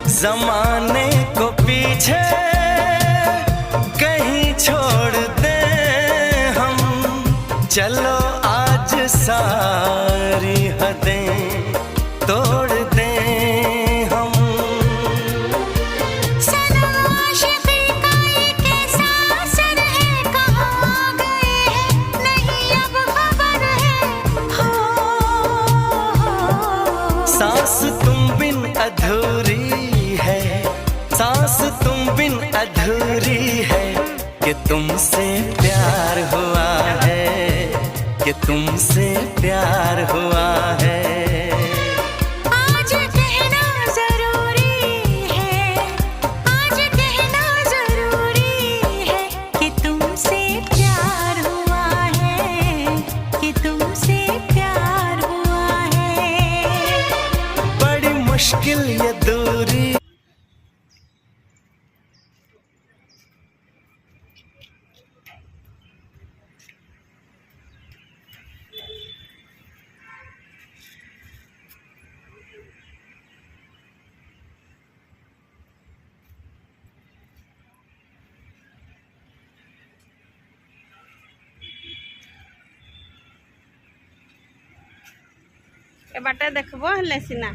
जमाने को पीछे कहीं छोड़ दे हम, चलो आज सारी हदें तोड़ दे हम। सनम आशिक़ी का ये कैसा असर है, कहाँ गए हैं नहीं अब खबर है। हो सांस तुम बिन अधूरी है, सांस तुम बिन अधूरी है, कि तुमसे प्यार हुआ है, कि तुमसे प्यार हुआ है। आज कहना जरूरी है, आज कहना जरूरी है, कि तुमसे प्यार हुआ है, कि तुमसे प्यार हुआ है। बड़ी मुश्किल ये दूरी। ए बाटे देखबो हले सिना।